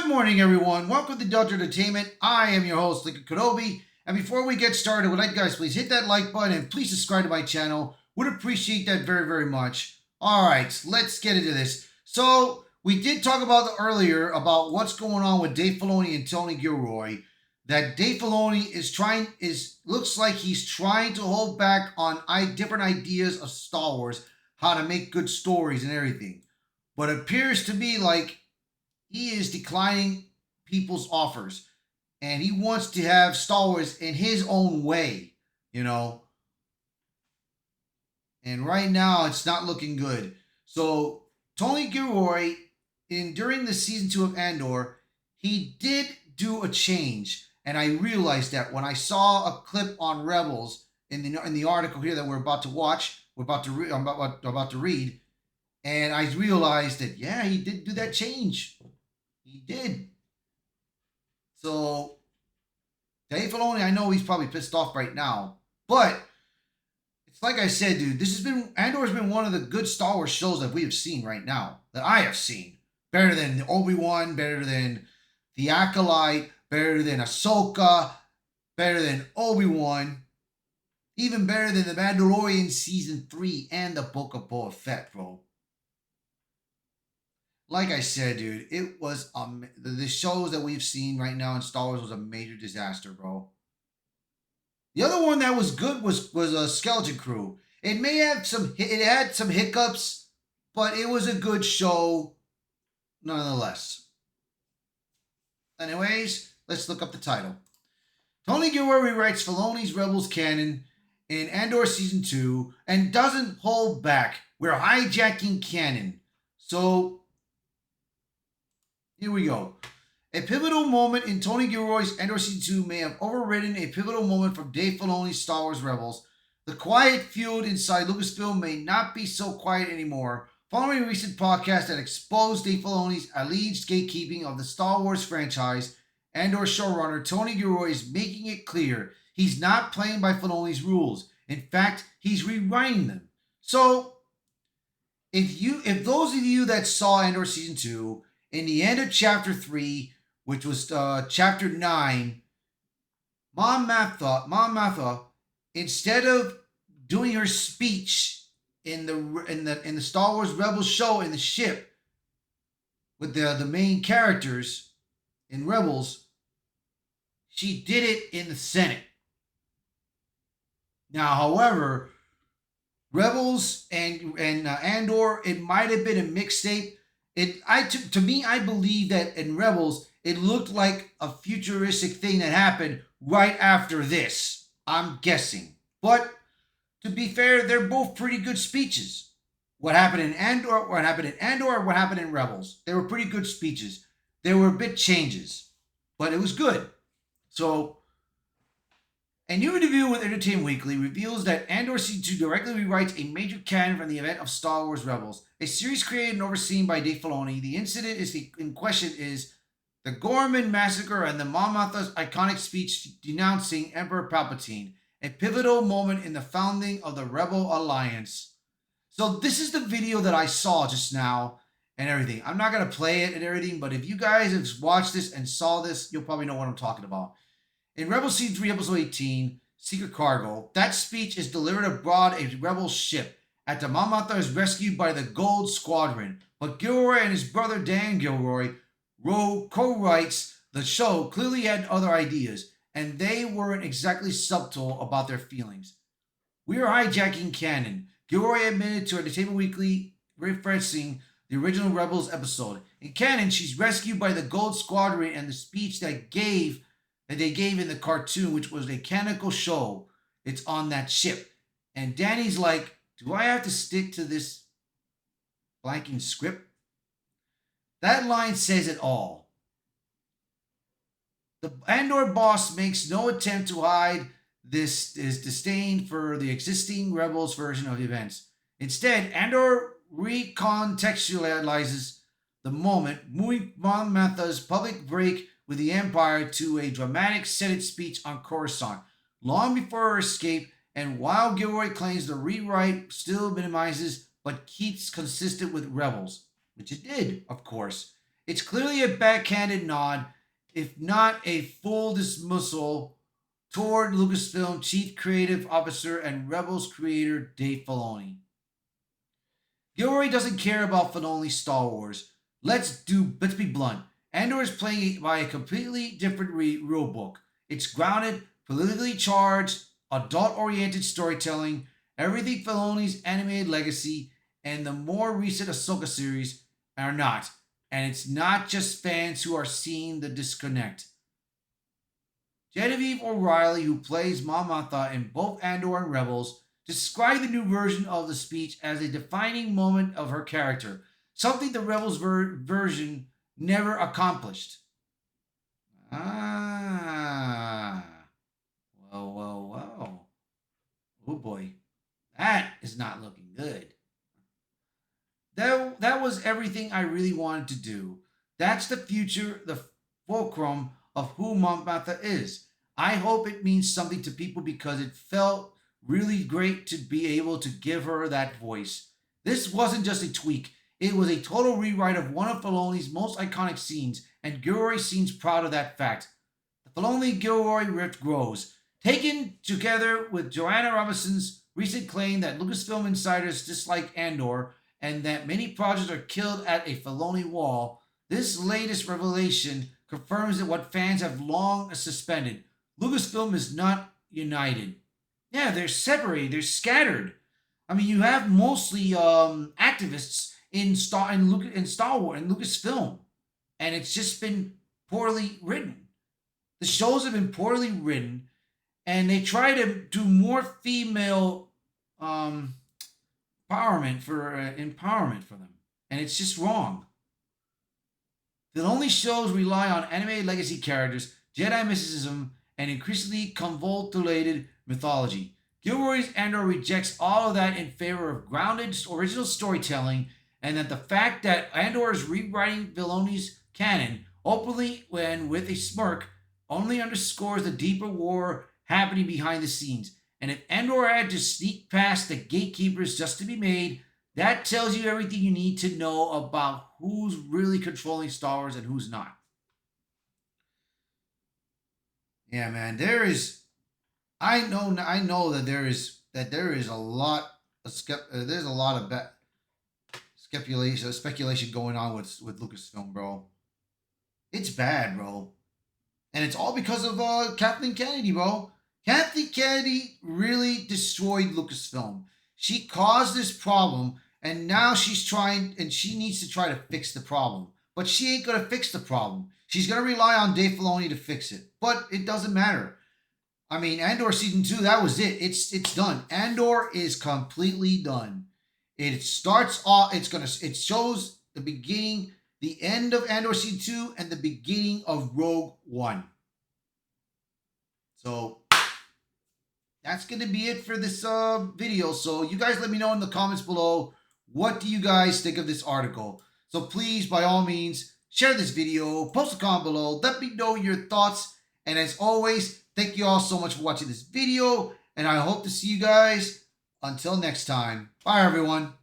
Good morning, everyone. Welcome to Delta Entertainment. I am your host, Lincoln Kenobi. And before we get started, would like you guys please hit that like button and please subscribe to my channel. Would appreciate that very, very much. All right, let's get into this. So we did talk about earlier about what's going on with Dave Filoni and Tony Gilroy. That Dave Filoni looks like he's trying to hold back on different ideas of Star Wars, how to make good stories and everything. But it appears to be like he is declining people's offers and he wants to have Star Wars in his own way, you know. And right now it's not looking good. So Tony Gilroy, during the season 2 of Andor, he did do a change, and I realized that when I saw a clip on Rebels in the article here that we're about to watch, I'm about to read, and I realized that yeah, he did do that change. He did. So Dave Filoni, I know he's probably pissed off right now, but it's like I said, dude. Andor's been one of the good Star Wars shows that we have seen right now, that I have seen. Better than Obi-Wan, better than The Acolyte, better than Ahsoka, better than Obi-Wan, even better than The Mandalorian Season 3 and The Book of Boba Fett, bro. Like I said, dude, it was the shows that we've seen right now in Star Wars was a major disaster, bro. The other one that was good was a Skeleton Crew. It had some hiccups, but it was a good show nonetheless. Anyways, let's look up the title. Tony Gilroy rewrites Filoni's Rebels canon in Andor Season 2 and doesn't hold back. We're hijacking canon. So here we go. A pivotal moment in Tony Gilroy's Andor Season 2 may have overridden a pivotal moment from Dave Filoni's Star Wars Rebels. The quiet feud inside Lucasfilm may not be so quiet anymore. Following a recent podcast that exposed Dave Filoni's alleged gatekeeping of the Star Wars franchise, Andor showrunner Tony Gilroy is making it clear he's not playing by Filoni's rules. In fact, he's rewriting them. So, if those of you that saw Andor Season 2, in the end of Chapter 3, which was Chapter 9, Mon Mothma, instead of doing her speech in the Star Wars Rebels show in the ship with the main characters in Rebels, she did it in the Senate. Now, however, Rebels and Andor, it might have been a mixtape. To me, I believe that in Rebels, it looked like a futuristic thing that happened right after this. I'm guessing. But to be fair, they're both pretty good speeches. What happened in Andor, what happened in Rebels. They were pretty good speeches. There were a bit changes, but it was good. So, a new interview with Entertainment Weekly reveals that Andor Season 2 directly rewrites a major canon from the event of Star Wars Rebels, a series created and overseen by Dave Filoni. The incident in question is the Gorman Massacre and the Mon Mothma's iconic speech denouncing Emperor Palpatine, a pivotal moment in the founding of the Rebel Alliance. So this is the video that I saw just now and everything. I'm not going to play it and everything, but if you guys have watched this and saw this, you'll probably know what I'm talking about. In Rebel Season 3, Episode 18, Secret Cargo, that speech is delivered aboard a Rebel ship after Mon Mothma is rescued by the Gold Squadron. But Gilroy and his brother Dan Gilroy, co-writes the show, clearly had other ideas, and they weren't exactly subtle about their feelings. We are hijacking canon, Gilroy admitted to Entertainment Weekly, referencing the original Rebels episode. In canon, she's rescued by the Gold Squadron, and the speech that they gave in the cartoon, which was a canonical show, it's on that ship. And Danny's like, do I have to stick to this blanking script? That line says it all. The Andor boss makes no attempt to hide his disdain for the existing Rebels version of events. Instead, Andor recontextualizes the moment, moving Mon Mothma's public break with the Empire to a dramatic Senate speech on Coruscant, long before her escape, and while Gilroy claims the rewrite still minimizes but keeps consistent with Rebels, which it did, of course. It's clearly a backhanded nod, if not a full dismissal, toward Lucasfilm Chief Creative Officer and Rebels creator Dave Filoni. Gilroy doesn't care about Filoni's Star Wars. Let's be blunt. Andor is playing by a completely different rule book. It's grounded, politically charged, adult-oriented storytelling, everything Filoni's animated legacy and the more recent Ahsoka series are not. And it's not just fans who are seeing the disconnect. Genevieve O'Reilly, who plays Mom Mothma in both Andor and Rebels, described the new version of the speech as a defining moment of her character, something the Rebels version never accomplished. Ah. Well. Oh boy. That is not looking good. That was everything I really wanted to do. That's the future, the fulcrum of who Mom Mothma is. I hope it means something to people because it felt really great to be able to give her that voice. This wasn't just a tweak, it was a total rewrite of one of Filoni's most iconic scenes, and Gilroy seems proud of that fact. The Filoni Gilroy rift grows. Taken together with Joanna Robinson's recent claim that Lucasfilm insiders dislike Andor and that many projects are killed at a Filoni wall, this latest revelation confirms that what fans have long suspended. Lucasfilm is not united. Yeah, they're separated, they're scattered. I mean, you have mostly activists in Star Wars and Lucasfilm, and it's just been poorly written. The shows have been poorly written, and they try to do more female empowerment for them, and it's just wrong. The only shows rely on animated legacy characters, Jedi mysticism, and increasingly convoluted mythology. Gilroy's Andor rejects all of that in favor of grounded original storytelling, and that the fact that Andor is rewriting Filoni's canon openly and with a smirk only underscores the deeper war happening behind the scenes. And if Andor had to sneak past the gatekeepers just to be made, that tells you everything you need to know about who's really controlling Star Wars and who's not. Yeah, man, there is. I know that there is a lot of there's a lot of speculation going on with Lucasfilm, bro. It's bad, bro, and it's all because of Kathleen Kennedy, bro. Kathleen Kennedy really destroyed Lucasfilm. She caused this problem, and now she needs to try to fix the problem. But she ain't gonna fix the problem. She's gonna rely on Dave Filoni to fix it. But it doesn't matter. I mean, Andor season 2, that was it. It's done. Andor is completely done. It starts off. It shows the beginning, the end of Andor season 2, and the beginning of Rogue One. So that's gonna be it for this video. So you guys let me know in the comments below, what do you guys think of this article? So please, by all means, share this video, post a comment below, let me know your thoughts. And as always, thank you all so much for watching this video, and I hope to see you guys until next time. Bye, everyone.